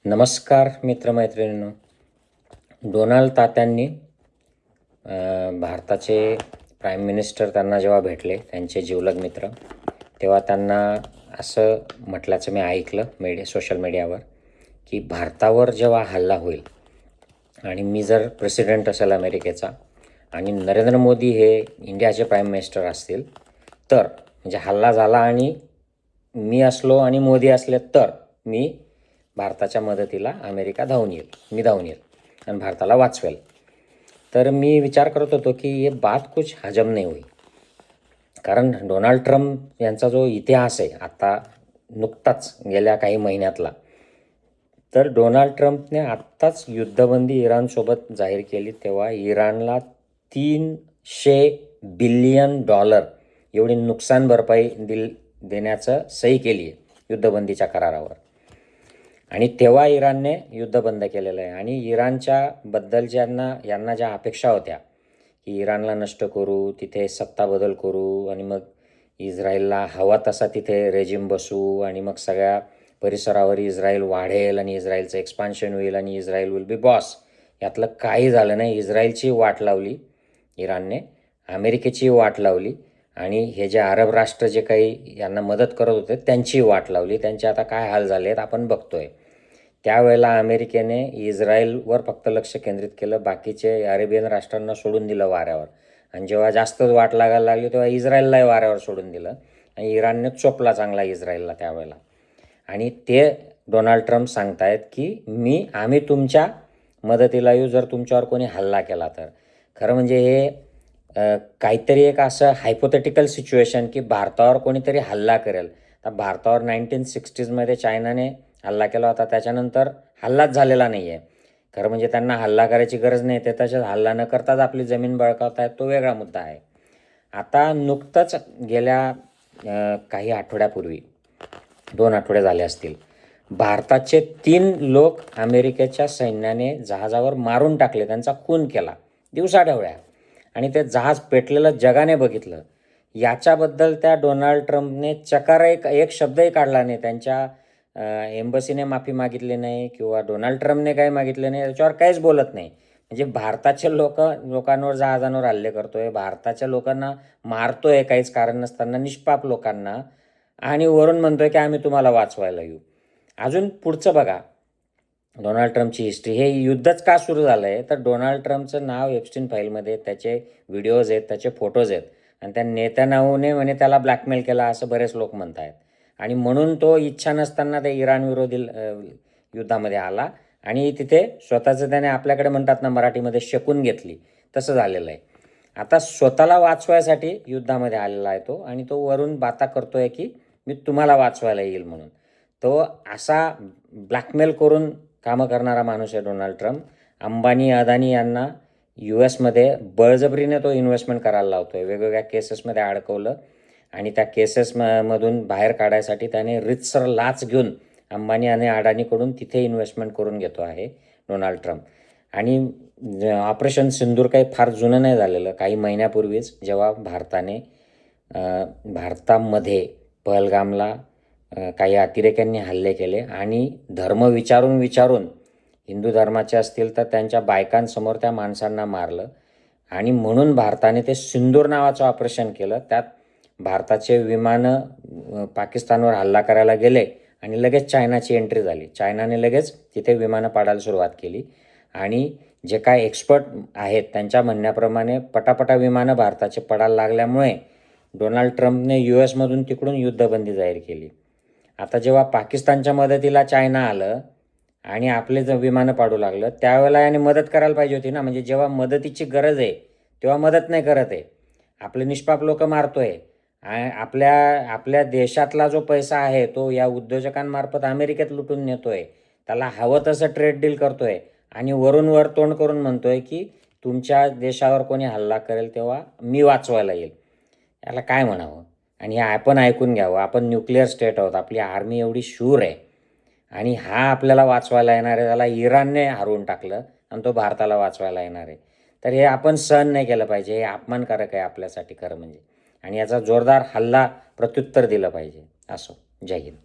नमस्कार मित्रमैत्रिणींनो. डोनाल्ड तात्यांनी भारताचे prime minister त्यांना जेव्हा भेटले, त्यांचे जिवलग मित्र, तेव्हा त्यांना असं म्हटल्याचं मी ऐकलं सोशल मीडियावर की भारतावर जेव्हा हल्ला होईल आणि मी जर प्रेसिडेंट असेल अमेरिकेचा आणि नरेंद्र मोदी हे इंडियाचे प्राईम मिनिस्टर असतील तर म्हणजे हल्ला झाला आणि मी असलो आणि मोदी असले तर मी भारताच्या मदतीला अमेरिका धावून येईल आणि भारताला वाचवेल. तर मी विचार करत होतो की हे बात कुछ हजम नाही हुई. कारण डोनाल्ड ट्रम्प यांचा जो इतिहास आहे आता नुकताच गेल्या काही महिन्यातला, तर डोनाल्ड ट्रम्पने आत्ताच युद्धबंदी इराणसोबत जाहीर केली तेव्हा इराणला $300 बिलियन एवढी नुकसान भरपाई देण्याचं सही केली आहे युद्धबंदीच्या करारावर. आणि तेव्हा इराणने युद्ध बंद केलेलं आहे. आणि इराणच्या बद्दल यांना ज्या अपेक्षा होत्या की इराणला नष्ट करू, तिथे सत्ता बदल करू आणि मग इस्रायलला हवा तसा तिथे रेजिम बसू आणि मग सगळ्या परिसरावर इस्रायल वाढेल आणि इस्रायलचं एक्सपान्शन होईल आणि इस्रायल विल बी बॉस, यातलं काही झालं नाही. इस्रायलची वाट लावली इराणने, अमेरिकेची वाट लावली आणि हे जे अरब राष्ट्र जे काही यांना मदत करत होते त्यांची वाट लावली. त्यांचे आता काय हाल झाले आहेत आपण बघतोय. त्यावेळेला अमेरिकेने इस्रायलवर फक्त लक्ष केंद्रित केलं, बाकीचे अरेबियन राष्ट्रांना सोडून दिलं वाऱ्यावर. आणि जेव्हा जास्तच वाट लागायला लागली तेव्हा इस्रायललाही वाऱ्यावर सोडून दिलं आणि इराणने चोपला चांगला इस्रायलला त्यावेळेला. आणि ते डोनाल्ड ट्रम्प सांगतायत की आम्ही तुमच्या मदतीला येऊ जर तुमच्यावर कोणी हल्ला केला तर. खरं म्हणजे हे काहीतरी एक असं हायपोथेटिकल सिच्युएशन की भारतावर कोणीतरी हल्ला करेल. तर भारतावर 1960मध्ये चायनाने हल्ला केला होता, त्याच्यानंतर हल्लाच झालेला नाही आहे. खरं म्हणजे त्यांना हल्ला करायची गरज नाही, ते तसेच हल्ला न करताच आपली जमीन बळकावत आहेत, तो वेगळा मुद्दा आहे. आता नुकतंच गेल्या काही आठवड्यापूर्वी 2 आठवडे झाले असतील, भारताचे 3 लोक अमेरिकेच्या सैन्याने जहाजावर मारून टाकले, त्यांचा खून केला दिवसाढवळ्या. आणि ते जहाज पेटलेलं जगाने बघितलं. याच्याबद्दल त्या डोनाल्ड ट्रम्पने चकार एक शब्दही काढला नाही. त्यांच्या एम्बसीने माफी मागितली नाही किंवा डोनाल्ड ट्रम्पने काही मागितले नाही, त्याच्यावर काहीच बोलत नाही. म्हणजे भारताचे लोकांवर जहाजांवर हल्ले करतोय, भारताच्या लोकांना मारतोय काहीच कारण नसताना, निष्पाप लोकांना, आणि वरून म्हणतोय की आम्ही तुम्हाला वाचवायला येऊ. अजून पुढचं बघा डोनाल्ड ट्रम्पची हिस्ट्री. हे युद्धच का सुरू झालं आहे तर डोनाल्ड ट्रम्पचं नाव एप्स्टीन फाईलमध्ये, त्याचे व्हिडिओज आहेत, त्याचे फोटोज आहेत आणि त्या नेत्यानाहूने म्हणे त्याला ब्लॅकमेल केला असं बरेच लोक म्हणत आहेत. आणि म्हणून तो इच्छा नसताना ते इराण विरोधी युद्धामध्ये आला आणि तिथे स्वतःचं त्याने आपल्याकडे म्हणतात ना मराठीमध्ये शेकून घेतली, तसं झालेलं आहे. आता स्वतःला वाचवायसाठी युद्धामध्ये आलेला आहे तो आणि तो वरून बाता करतोय की मी तुम्हाला वाचवायला येईल म्हणून. तो असा ब्लॅकमेल करून कामं करणारा माणूस आहे डोनाल्ड ट्रम्प. अंबानी अदानी यांना US बळजबरीने तो इन्व्हेस्टमेंट करायला लावतोय, वेगवेगळ्या केसेसमध्ये अडकवलं आणि त्या केसेसमधून बाहेर काढायसाठी त्याने रितसर लाच घेऊन अंबानी आणि अडानीकडून तिथे इन्व्हेस्टमेंट करून घेतो आहे डोनाल्ड ट्रम्प. आणि ऑपरेशन सिंदूर काही फार जुनं नाही झालेलं, काही महिन्यापूर्वीच जेव्हा भारतामध्ये पहलगामला काही अतिरेक्यांनी हल्ले केले आणि धर्म विचारून हिंदू धर्माचे असतील तर त्यांच्या बायकांसमोर त्या माणसांना मारलं. आणि म्हणून भारताने ते सिंदूर नावाचं ऑपरेशन केलं. त्यात भारताचे विमानं पाकिस्तानवर हल्ला करायला गेले आणि लगेच चायनाची एंट्री झाली. चायनाने लगेच तिथे विमानं पाडायला सुरुवात केली आणि जे काय एक्सपर्ट आहेत त्यांच्या म्हणण्याप्रमाणे पटापटा विमानं भारताचे पडायला लागल्यामुळे डोनाल्ड ट्रम्पने US तिकडून युद्धबंदी जाहीर केली. आता जेव्हा पाकिस्तानच्या मदतीला चायना आलं आणि आपले जर विमानं पाडू लागलं, त्यावेळेला याने मदत करायला पाहिजे होती ना. म्हणजे जेव्हा मदतीची गरज आहे तेव्हा मदत नाही करत आहे, आपले निष्पाप लोक मारतोय. आपल्या देशातला जो पैसा आहे तो या उद्योजकांमार्फत अमेरिकेत लुटून नेतोय, त्याला हवं तसं ट्रेड डील करतोय आणि वरून वर तोंड करून म्हणतोय की तुमच्या देशावर कोणी हल्ला करेल तेव्हा मी वाचवायला येईल. याला काय म्हणावं. आणि हे आपण ऐकून घ्यावं, आपण न्यूक्लिअर स्टेट आहोत, आपली आर्मी एवढी शूर आहे आणि हा आपल्याला वाचवायला येणार आहे. त्याला इराणने हरवून टाकलं आणि तो भारताला वाचवायला येणार आहे. तर हे आपण सहन नाही केलं पाहिजे, हे अपमानकारक आहे आपल्यासाठी खरं म्हणजे. आणि याचा जोरदार हल्ला प्रत्युत्तर दिलं पाहिजे. असो, जय हिंद.